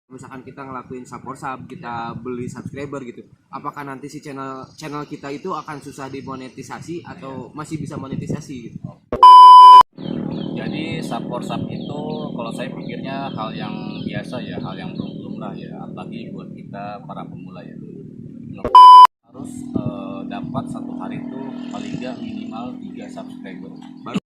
Misalkan kita ngelakuin support sub, kita beli subscriber gitu, apakah nanti si channel kita itu akan susah dimonetisasi atau masih bisa monetisasi gitu? Jadi support sub itu kalau saya pikirnya hal yang biasa ya, hal yang belum lah ya, apalagi buat kita para pemula ya. Harus dapat satu hari itu paling nggak minimal 3 subscriber. Baru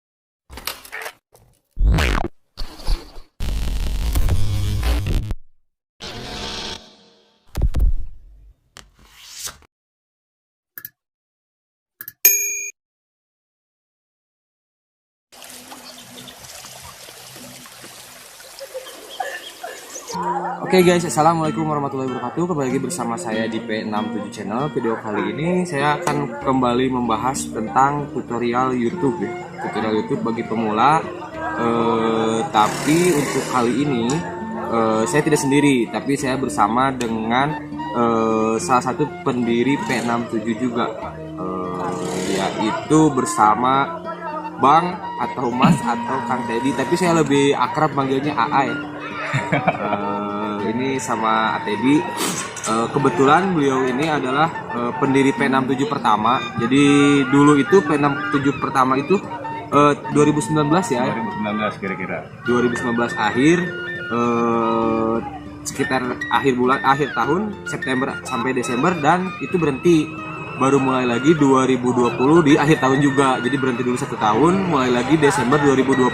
Oke guys, assalamualaikum warahmatullahi wabarakatuh. Kembali lagi bersama saya di P67 Channel. Video kali ini saya akan kembali membahas tentang tutorial YouTube ya. Tutorial YouTube bagi pemula. Tapi untuk kali ini saya tidak sendiri, tapi saya bersama dengan salah satu pendiri P67 juga, yaitu bersama Bang atau Mas atau Kang Teddy. Tapi saya lebih akrab manggilnya AA ya. Ini sama Teddy. Kebetulan beliau ini adalah pendiri P67 pertama. Jadi dulu itu P67 pertama itu 2019 ya. 2019 kira-kira. 2019 akhir, sekitar akhir tahun September sampai Desember, dan itu berhenti. Baru mulai lagi 2020 di akhir tahun juga. Jadi berhenti dulu 1 tahun, mulai lagi Desember 2020.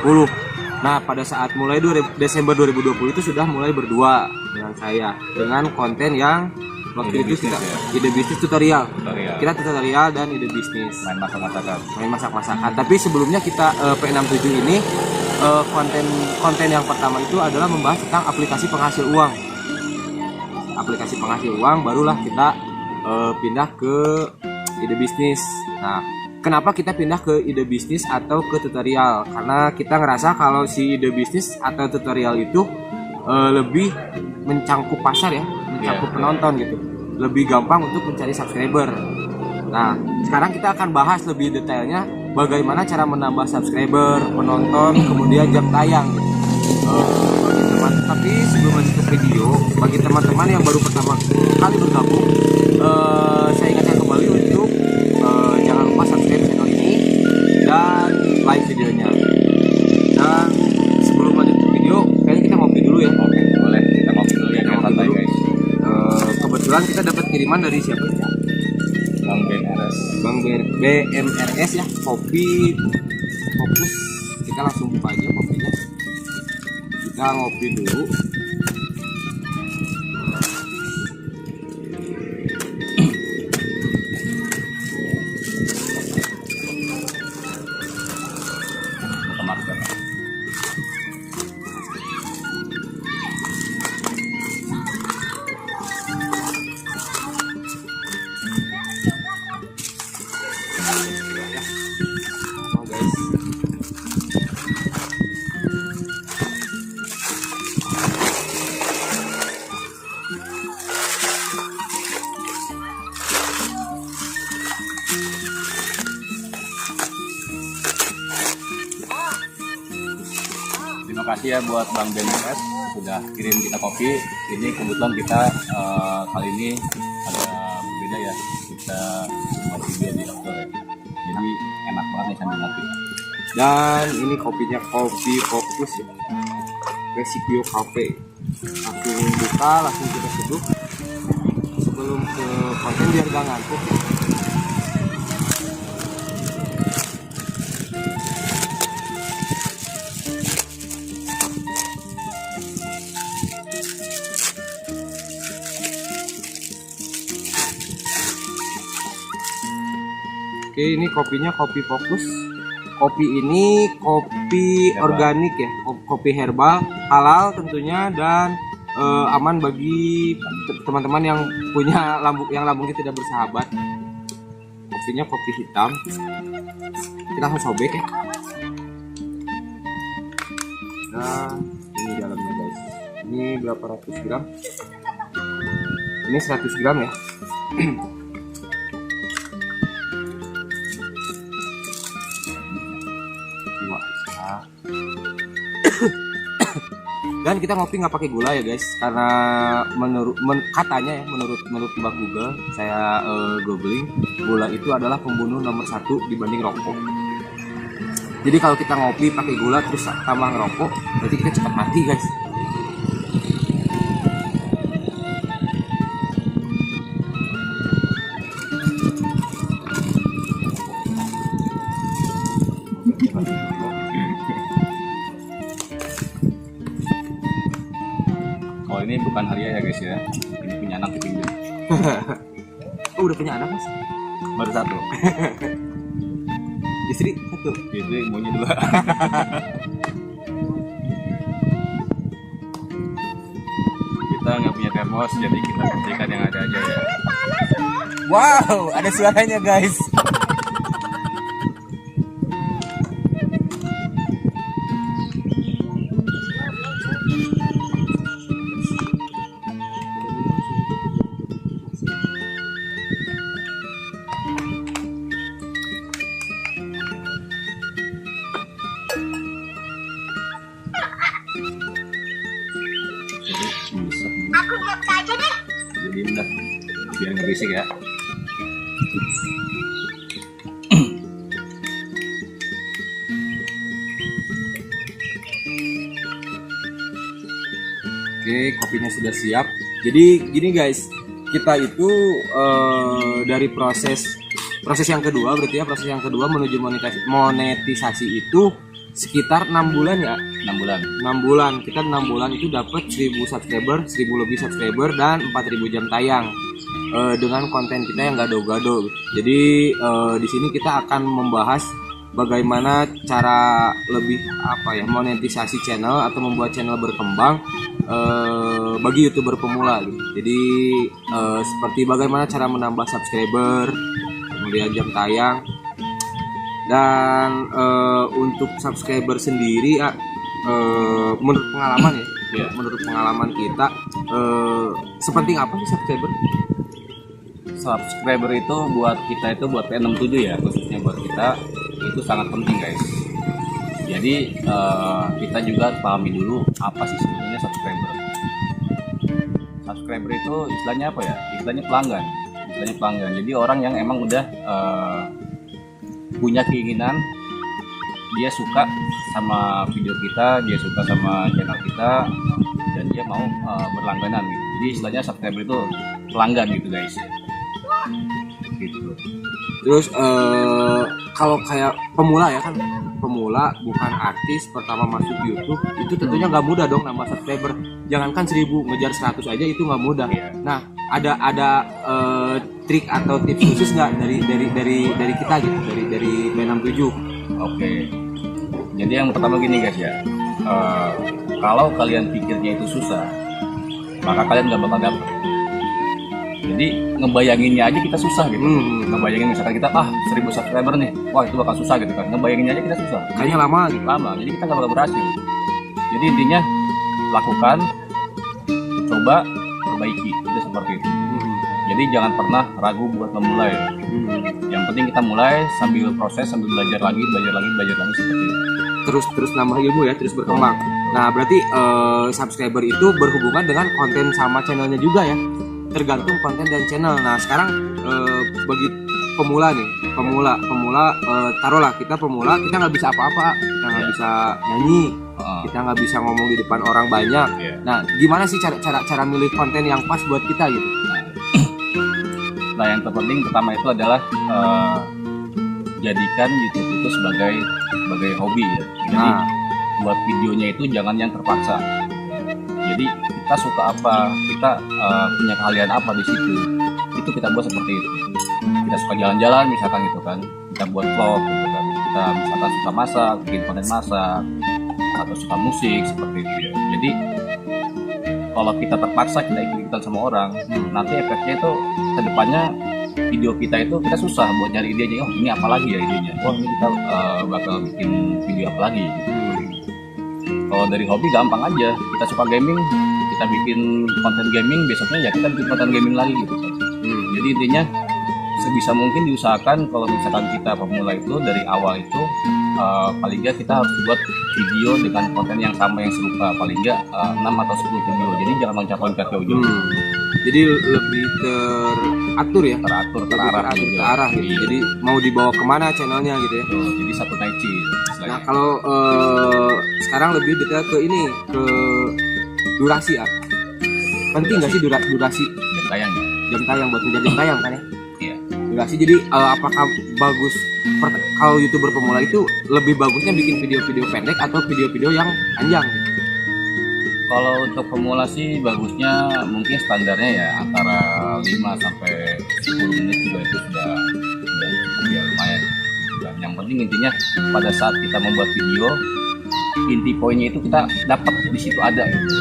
Nah, pada saat mulai Desember 2020 itu sudah mulai berdua dengan saya, dengan konten yang waktu itu kita ide bisnis tutorial. Kita tutorial dan ide bisnis. Main masak-masakan. Tapi sebelumnya kita P67 ini konten yang pertama itu adalah membahas tentang aplikasi penghasil uang. Aplikasi penghasil uang, barulah kita pindah ke ide bisnis. Nah, kenapa kita pindah ke ide bisnis atau ke tutorial? Karena kita ngerasa kalau si ide bisnis atau tutorial itu lebih mencangkup pasar ya, mencangkup penonton gitu. Lebih gampang untuk mencari subscriber. Nah, sekarang kita akan bahas lebih detailnya bagaimana cara menambah subscriber, penonton, kemudian jam tayang. Tapi sebelum lanjut ke video, bagi teman-teman yang baru pertama kali bergabung, saya ingatkan kembali untuk jangan lupa subscribe channel ini dan like videonya. Dan sebelum lanjut ke video, kayaknya kita ngopi dulu ya. Oke, boleh kita ngopi dulu ya, santai guys. Kebetulan kita dapat kiriman dari siapa ya? Bang BMRS ya, kopi fokus. Kita langsung buka aja kopinya. Kita ngopi dulu. Terima kasih ya buat Bang BMS sudah kirim kita kopi. Ini kebetulan kita kali ini agak berbeda ya, kita ngopi dia di outdoor ya. Jadi enak banget nih sambil ngopi. Dan ini kopinya kopi fokus ya, Resipio Cafe. Langsung buka, langsung kita seduh sebelum ke konten biar gak ngantuk ya. Oke, ini kopinya kopi fokus. Kopi ini kopi organik ya, kopi herbal, halal tentunya, dan aman bagi teman-teman yang punya lambungnya tidak bersahabat. Kopinya kopi hitam. Kita langsung sobek ya. Nah, ini dalamnya guys. Ini berapa ratus gram? Ini 100 gram ya. Dan kita ngopi nggak pakai gula ya guys, karena katanya ya menurut Mbak Google, saya googling, gula itu adalah pembunuh nomor 1 dibanding rokok. Jadi kalau kita ngopi pakai gula terus tambah ngerokok, berarti kita cepat mati guys. Kalau ini bukan harian ya guys ya, ini punya anak di pinggir. Oh udah punya anak mas? Baru 1. Istri 1? Jadi maunya 2. Kita nggak punya termos, jadi kita buktikan yang ada aja ya. Wow, ada suaranya guys. Aku buka aja deh. Jadi udah, biar nggak berisik ya. Oke, kopinya sudah siap. Jadi gini guys, kita itu dari proses yang kedua, berarti ya proses yang kedua menuju monetisasi itu sekitar 6 bulan ya. 6 bulan. 6 bulan. Kita 6 bulan itu dapat 1000 subscriber, 1000 lebih subscriber dan 4000 jam tayang. Dengan konten kita yang gado-gado. Jadi di sini kita akan membahas bagaimana cara lebih monetisasi channel atau membuat channel berkembang bagi YouTuber pemula gitu. Jadi seperti bagaimana cara menambah subscriber, kemudian jam tayang. Dan untuk subscriber sendiri menurut pengalaman ya, menurut pengalaman kita sepenting apa sih subscriber? Subscriber itu buat kita itu buat P67 ya, khususnya buat kita itu sangat penting guys. Jadi kita juga pahami dulu apa sih sebenarnya subscriber. Subscriber itu istilahnya apa ya? Istilahnya pelanggan. Jadi orang yang emang udah punya keinginan, dia suka sama video kita, dia suka sama channel kita, dan dia mau berlangganan gitu. Jadi istilahnya subscriber itu pelanggan gitu guys. Gitu. Terus kalau kayak pemula ya kan, pemula bukan artis pertama masuk YouTube, itu tentunya nggak mudah dong nambah subscriber. Jangankan 1000, ngejar 100 aja itu nggak mudah. Nah, ada trik atau tips khusus nggak dari kita gitu, dari B67? Oke. Jadi yang pertama gini guys ya, kalau kalian pikirnya itu susah, maka kalian nggak bakal dapet. Jadi ngebayanginnya aja kita susah gitu. Ngebayangin misalkan kita 1000 subscriber nih, wah itu bakal susah gitu kan. Ngebayanginnya aja kita susah. Kayaknya lama gitu. Jadi kita nggak bakal berhasil. Jadi intinya lakukan, coba, perbaiki, itu seperti itu. Jadi jangan pernah ragu buat memulai. Yang penting kita mulai sambil proses, sambil belajar lagi seperti itu. Terus nambah ilmu ya, terus berkembang. Nah berarti subscriber itu berhubungan dengan konten sama channelnya juga ya. Tergantung konten dan channel. Nah sekarang bagi pemula nih, taruhlah kita pemula, kita nggak bisa apa-apa, kita nggak bisa nyanyi, kita nggak bisa ngomong di depan orang banyak. Nah gimana sih cara milih konten yang pas buat kita gitu? Nah yang terpenting pertama itu adalah jadikan YouTube itu sebagai hobi ya. Jadi buat videonya itu jangan yang terpaksa. Jadi kita suka apa, kita punya keahlian apa di situ, itu kita buat seperti itu. Kita suka jalan-jalan misalkan gitu kan, kita buat vlog gitu kan. Kita misalkan suka masak, bikin konten masak, atau suka musik seperti itu ya. Jadi kalau kita terpaksa kita ikut-ikutan sama orang, nanti efeknya itu kedepannya video kita itu kita susah buat nyari idenya. Oh ini apa lagi ya idenya? Oh ini kita bakal bikin video apa lagi? Gitu. Kalau dari hobi gampang aja. Kita suka gaming, kita bikin konten gaming. Besoknya ya kita bikin konten gaming lagi gitu. Jadi intinya sebisa mungkin diusahakan kalau misalkan kita pemula itu dari awal itu paling nggak kita harus buat video dengan konten yang sama yang serupa, paling nggak 6 atau 10 video, jadi jangan loncat-loncat jauh-jauh. Jadi lebih teratur ya, Teratur, lebih terarah teratur, juga. terarah gitu. Iya. Jadi mau dibawa kemana channelnya gitu ya. Tuh, jadi satu naici istilahnya. Nah kalau sekarang lebih detail ke ini, ke durasi ya. Penting nggak sih durasi Jam tayangnya. jam tayang buat menjadi jam tayang kan ya? Iya. Durasi jadi apakah bagus kalau YouTuber pemula itu lebih bagusnya bikin video-video pendek atau video-video yang panjang? Kalau untuk pemula sih bagusnya mungkin standarnya ya antara 5 sampai 10 menit juga itu sudah cukup ya, lumayan. Dan yang penting intinya pada saat kita membuat video, inti poinnya itu kita dapat di situ ada gitu.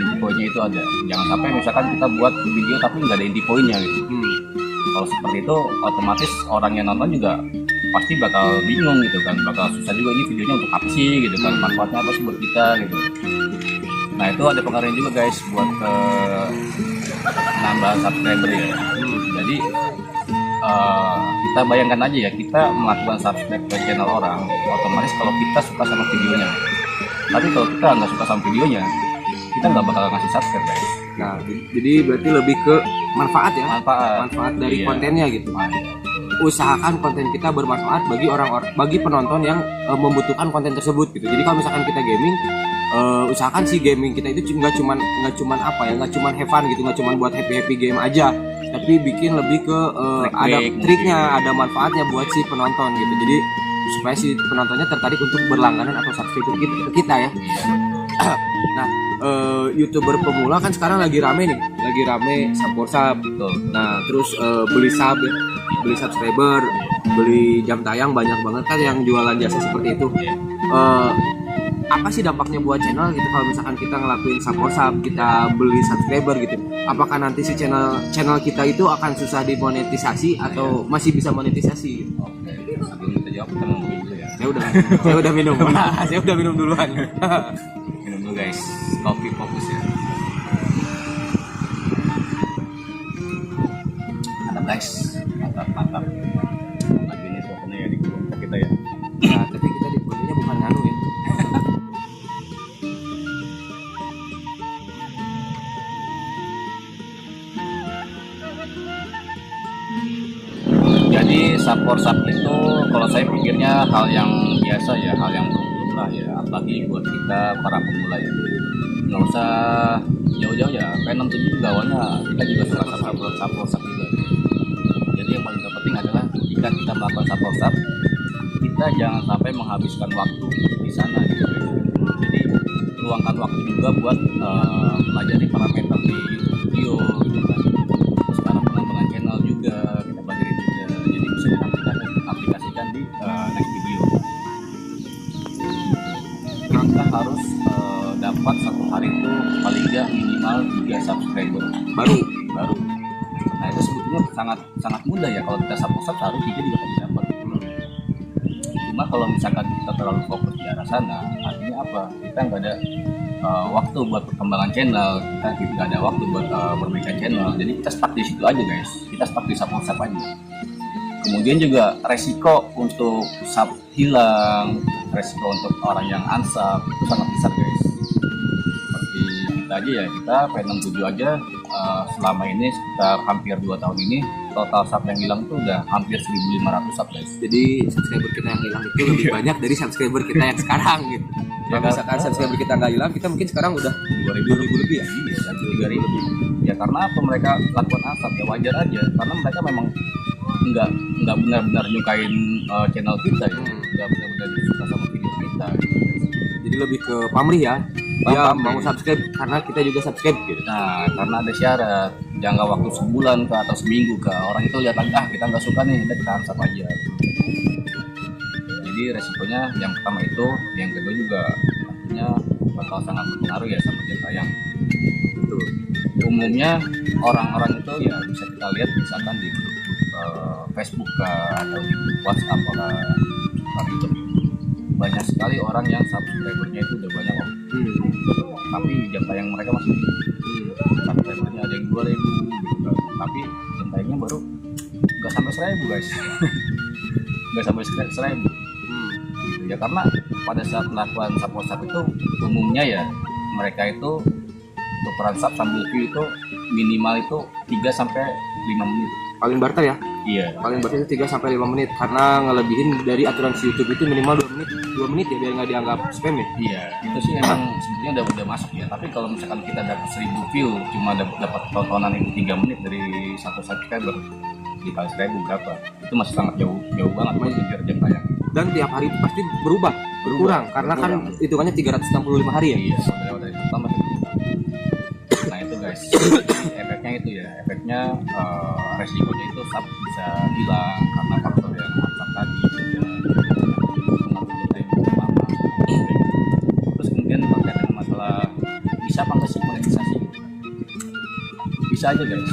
Inti poinnya itu ada. Jangan sampai misalkan kita buat video tapi nggak ada inti poinnya gitu. Kalau seperti itu otomatis orang yang nonton juga pasti bakal bingung gitu kan, bakal susah juga ini videonya untuk apa sih gitu kan, manfaatnya apa sih buat kita gitu. Nah itu ada pengaruhnya juga guys buat nambah subscriber ya. Jadi kita bayangkan aja ya, kita melakukan subscribe ke channel orang, otomatis kalau kita suka sama videonya. Tapi kalau kita nggak suka sama videonya, kita nggak bakal ngasih subscribe guys. Nah jadi berarti lebih ke manfaat ya, Manfaat dari Iya. kontennya gitu. Usahakan konten kita bermanfaat bagi bagi penonton yang membutuhkan konten tersebut gitu. Jadi kalau misalkan kita gaming, usahakan sih gaming kita itu nggak cuman apa ya, nggak cuman have fun gitu, nggak cuman buat happy game aja, tapi bikin lebih ke ada triknya, ada manfaatnya buat si penonton gitu. Jadi supaya si penontonnya tertarik untuk berlangganan atau subscribe ke kita ya. Nah, YouTuber pemula kan sekarang lagi rame nih, lagi rame sub. Nah, terus beli sub, ya, beli subscriber, beli jam tayang, banyak banget kan yang jualan jasa seperti itu. Apa sih dampaknya buat channel gitu kalau misalkan kita ngelakuin sub, kita beli subscriber gitu? Apakah nanti si channel kita itu akan susah dimonetisasi atau masih bisa monetisasi? Gitu? Oke, sebelum kita jawab kita ngomong dulu ya. Saya udah minum. Saya udah minum duluan. Minum dulu guys, kopi fokus ya. Mantap guys, mantap. Lagi ini suasananya ya di kelompok kita ya. Nah, tapi kita di fotonya bukan nganu ya. Jadi sub itu kalau saya pikirnya hal yang biasa ya, hal yang lumrah ya, apalagi buat kita para pemula ya. Nggak usah jauh-jauh ya, Venom 7 juga awalnya kita juga suka sub juga. Jadi yang paling penting adalah ketika kita melakukan sub, kita jangan sampai menghabiskan waktu di sana gitu. Jadi luangkan waktu juga buat pelajari parameter di video gitu kan. Terus cara pengembangan channel juga kita pelajari juga. Jadi bisa kita aplikasikan di next video. Kita harus dapat satu hari itu paling nggak minimal 3 subscriber baru. Nah itu sebetulnya sangat mudah ya, kalau kita sub harus 3 juga bisa dapat. Cuma kalau misalkan kita terlalu fokus di arah sana, artinya apa? Kita nggak ada waktu buat perkembangan channel, kita nggak ada waktu buat perbaikan channel. Jadi kita stuck di situ aja guys, kita stuck di sub aja. Kemudian juga resiko untuk sub hilang, resiko untuk orang yang unsub itu sangat besar guys. Seperti kita aja ya, kita Venom 7 aja selama ini sekitar hampir 2 tahun ini total sub yang hilang tuh udah hampir 1.500 sub guys. Jadi subscriber kita yang hilang itu lebih banyak dari subscriber kita yang sekarang gitu. Ya, Kalau misalkan subscriber kita nggak hilang, kita mungkin sekarang udah 2.000 lebih ya. Iya, 3.000 lebih. Ya karena apa mereka lakukan asap ya wajar aja, karena mereka memang nggak benar-benar nyukain channel kita ya, nggak benar-benar suka sama video kita gitu. Jadi lebih ke pamrih ya. Dia Pamrih. mau subscribe karena kita juga subscribe gitu. Nah karena ada syarat jangka waktu sebulan ke atau seminggu ke, orang itu lihat lagi kita nggak suka nih, kita asap aja. Jadi resikonya yang pertama itu, yang kedua juga artinya bakal sangat berpengaruh ya sama jam tayang. Betul. Umumnya orang-orang itu ya bisa kita lihat misalkan di grup Facebook atau di grup WhatsApp atau YouTube, banyak sekali orang yang subscribernya itu udah banyak om. Tapi jam tayang mereka masih subscribernya ada yang 2.000 gitu kan. Tapi jam tayangnya baru nggak nggak sampai 1.000 guys. Nggak sampai 1.000 gitu ya, karena pada saat melakukan sub WhatsApp itu umumnya ya mereka itu untuk sub sambil view itu minimal itu 3 sampai 5 menit. Paling barter ya? Iya. Paling barter itu 3 sampai 5 menit karena ngelebihin dari aturan si YouTube itu minimal 2 menit ya biar nggak dianggap spam ya. Iya, itu sih emang sebenarnya udah masuk ya. Tapi kalau misalkan kita dapat 1.000 view cuma dapat tontonan itu 3 menit dari satu subscriber, dikali 1.000 berapa? Itu masih sangat jauh banget masih jam tayang. Dan tiap hari itu pasti berkurang karena kan hitungannya 365 hari ya. Iya, sebenarnya dari pertama. Nah itu guys, efeknya itu ya, efeknya resikonya itu sub bisa hilang karena faktor yang WhatsApp tadi ya, mengatur time lama. Terus kemudian terkait dengan masalah bisa apa nggak sih monetisasi? Bisa aja guys.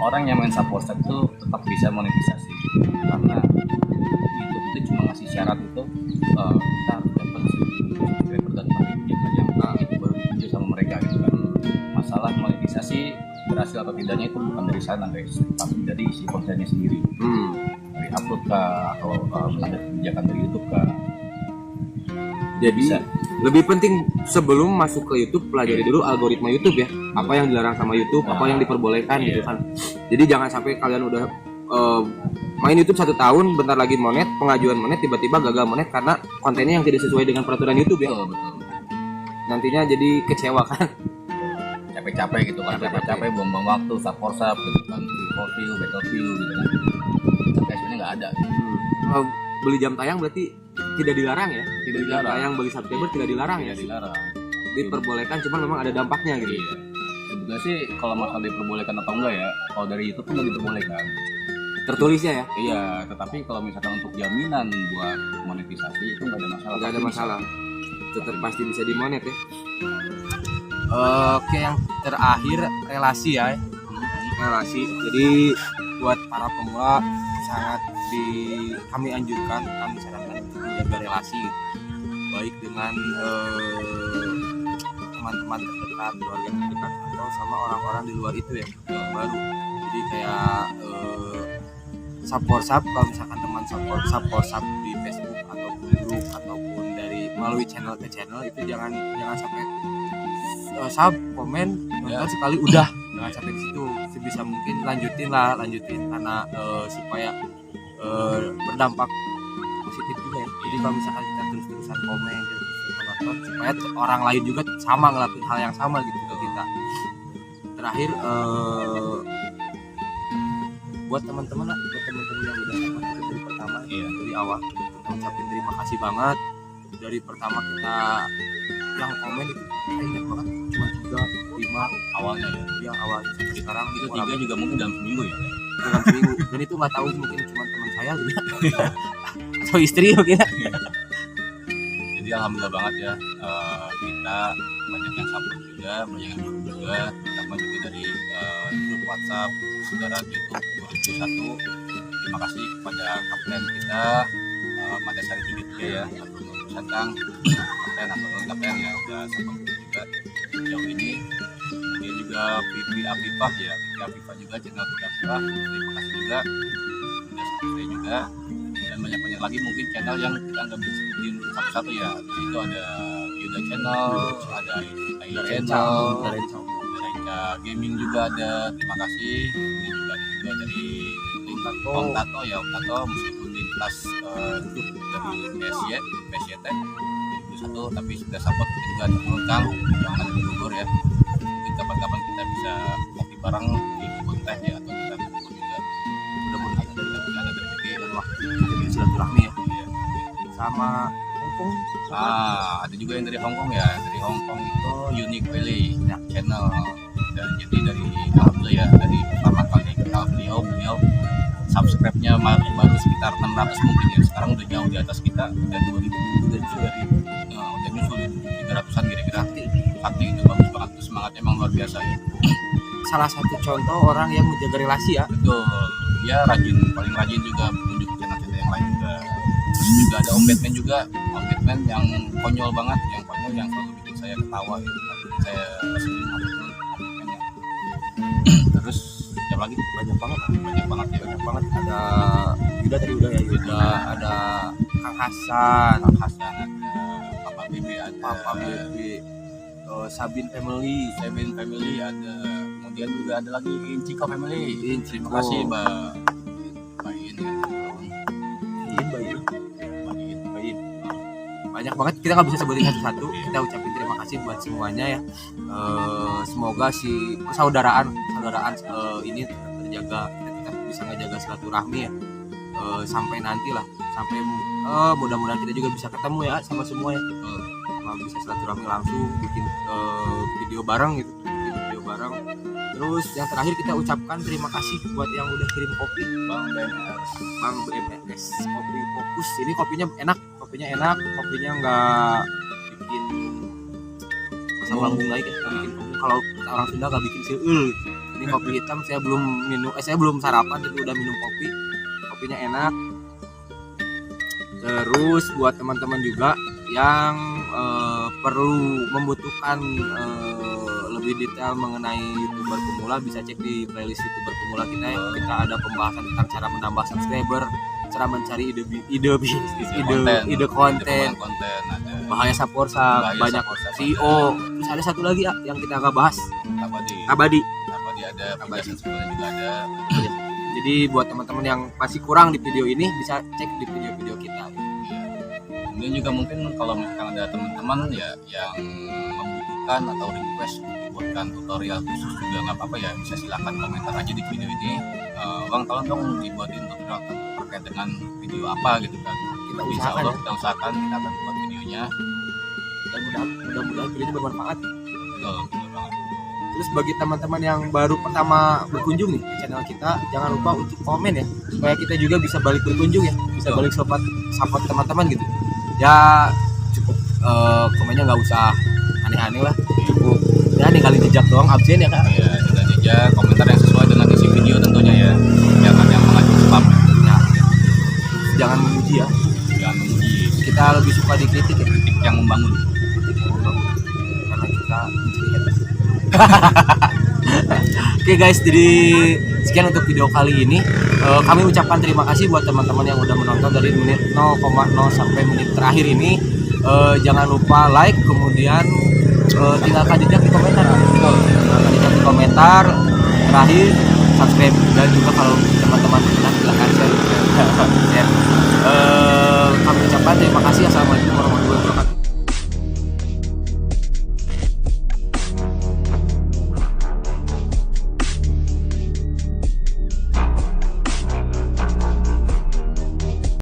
Orang yang main sub WhatsApp itu tetap bisa monetisasi karena YouTube itu cuma ngasih syarat itu kita harus dapat subscriber dan yang itu baru video sama mereka gitu kan. Masalah monetisasi berhasil atau tidaknya itu bukan dari sana guys, tapi dari si kontennya sendiri, dari upload kah atau melanggar kebijakan dari YouTube kah. Jadi lebih penting sebelum masuk ke YouTube pelajari dulu algoritma YouTube ya, apa yang dilarang sama YouTube, apa yang diperbolehkan gitu kan. Jadi jangan sampai kalian udah main YouTube 1 tahun, bentar lagi monet, pengajuan monet, tiba-tiba gagal monet karena kontennya yang tidak sesuai dengan peraturan YouTube ya. Betul. Nantinya jadi kecewa kan. Capek-capek gitu kan, capek-capek buang-buang waktu, support gitu kan, view, battlefield gitu kan. Tapi sebenarnya nggak ada. Beli jam tayang berarti tidak dilarang ya? Tidak Jam dilarang. tayang bagi subscriber tidak dilarang ya? Tidak dilarang. Diperbolehkan, cuman memang ada dampaknya gitu. Iya. Sebetulnya sih kalau masalah diperbolehkan atau enggak ya, kalau dari YouTube tuh nggak diperbolehkan. Tertulisnya ya? Iya, tetapi kalau misalkan untuk jaminan buat monetisasi itu nggak ada masalah. Nggak ada masalah. Tetap pasti bisa dimonet ya. Oke, yang terakhir relasi ya. Relasi. Jadi buat para pemula sangat kami anjurkan, kami sarankan untuk menjaga relasi baik dengan teman-teman terdekat, keluarga terdekat atau sama orang-orang di luar itu ya yang baru. Jadi kayak support kalau misalkan teman support di Facebook ataupun grup ataupun dari melalui channel ke channel itu jangan sampai komen nonton sekali udah, jangan sampai di situ. Sebisa mungkin lanjutin karena supaya berdampak positif juga ya. Jadi kalau misalkan kita terus-terusan komen terus-terusan nonton supaya orang lain juga sama ngelakuin hal yang sama gitu ke kita. Terakhir buat teman-teman yang udah sama dari pertama dari awal, ucapin terima kasih banget. Dari pertama kita yang komen itu kita ingat banget cuma 3, 5 awalnya ya awalnya sampai sekarang itu 3 juga mungkin dalam seminggu ya. Dalam seminggu, dan itu nggak tahu mungkin cuma teman saya gitu ya. Atau istri mungkin. Jadi alhamdulillah banget ya, kita banyak yang support juga, banyak yang dukung juga, terutama juga dari grup WhatsApp saudara YouTube 2021. Terima kasih kepada kapten kita Madasari 33 ya, atau Satang kapten ya udah support juga sejauh ini. Kemudian juga Fitri Afifah ya, Afifah juga channel Fitri Afifah, terima kasih juga sudah subscribe juga, dan banyak lagi mungkin channel yang kita nggak bisa sebutin satu-satu ya. Itu ada Yuda channel, ada Ayu channel, ada Renca Gaming juga ada, terima kasih. Ini juga ada dari Om Tato ya, Om Tato meskipun di kelas grup dari PSYT 2021 tapi sudah support kita juga ada Kang yang ada di Bogor ya. Mungkin kapan-kapan kita bisa kopi bareng di kebun teh ya, atau kita berkumpul juga. Mudah-mudahan ada rezeki dan waktu jadi silaturahmi ya. Sama Hongkong. Ada juga yang dari Hongkong ya. Dari Hongkong itu Unique Valley ya, channel. Dan jadi dari alhamdulillah ya, dari pertama kali kenal beliau subscribe-nya baru sekitar 600 mungkin ya. Sekarang udah jauh di atas kita, udah 2000 udah nyusul 300-an kira-kira. Sakti itu bagus banget, semangatnya emang luar biasa ya. Salah satu contoh orang yang menjaga relasi ya. Betul, dia paling rajin juga menunjuk channel-channel yang lain juga. Terus juga ada Om Batman yang konyol banget, yang selalu bikin saya ketawa gitu. Saya senyum. Terus siapa lagi? banyak banget, Banyak banget ya. banyak banget. Ada Yuda tadi udah ya, Yuda, ada Kang Hasan, Kang Hasan ada, Papa Bebe ada, Papa Bebe, Sabin Family, Seven Family ada, kemudian juga ada lagi Inciko Family. Inciko. Terima kasih Mbak In ya. Bayin. Bayin. Banyak banget, kita nggak bisa sebutin satu-satu. Kita ucapin terima kasih buat semuanya ya. Semoga si persaudaraan ini tetap terjaga, kita bisa ngejaga silaturahmi ya. Sampai nanti lah, sampai mudah-mudahan kita juga bisa ketemu ya sama semua ya. Bisa silaturahmi langsung, bikin video bareng gitu, bikin video bareng. Terus yang terakhir kita ucapkan terima kasih buat yang udah kirim kopi, Bang BMS. Bang BMS Kopi Fokus. Ini kopinya enak, kopinya nggak bikin asam lambung naik ya, nggak bikin pusing. Kalau orang Sunda nggak bikin seul gitu. Ini kopi hitam, saya belum sarapan tapi udah minum kopi. Kopinya enak. Terus buat teman-teman juga yang perlu membutuhkan lebih detail mengenai YouTuber pemula, bisa cek di playlist YouTuber pemula kita ya. Kita ada pembahasan tentang cara menambah subscriber, cara mencari ide konten, Ada bahaya Saporsa, Bahaya banyak Saporsa, CEO. Terus ada satu lagi ya yang kita nggak bahas, Abadi Abadi. ada, penjelasan sebelumnya juga ada. Jadi buat teman-teman yang masih kurang di video ini bisa cek di video-video kita. Kemudian juga mungkin kalau misalkan ada teman-teman ya yang membutuhkan atau request buatkan tutorial khusus juga nggak apa-apa ya, bisa silakan komentar aja di video ini. Bang, tolong dong dibuatin tutorial terkait dengan video apa gitu kan. Kita Insya usahakan Allah ya. kita usahakan, kita akan buat videonya. Dan mudah-mudahan videonya bermanfaat. Betul banget. Terus bagi teman-teman yang baru pertama berkunjung nih ke channel kita, jangan lupa untuk komen ya, supaya kita juga bisa balik berkunjung ya, bisa Betul. balik support teman-teman gitu. Ya cukup komennya nggak usah aneh-aneh lah, cukup ya ninggalin jejak doang, absen ya kak. Ya, dan juga komentar yang sesuai dengan isi video tentunya ya, jangan yang mengandung spam. Ya, jangan memuji ya, Jangan memuji, kita lebih suka dikritik ya, kritik yang membangun. karena kita mencari haters. Oke guys, jadi sekian untuk video kali ini. Kami ucapkan terima kasih buat teman-teman yang udah menonton dari menit 0,0 sampai menit terakhir ini. Jangan lupa like, kemudian tinggalkan jejak di komentar. Tinggalkan jejak di komentar. Terakhir subscribe, dan juga kalau teman-teman pernah silahkan share. Kami ucapkan terima kasih. Assalamualaikum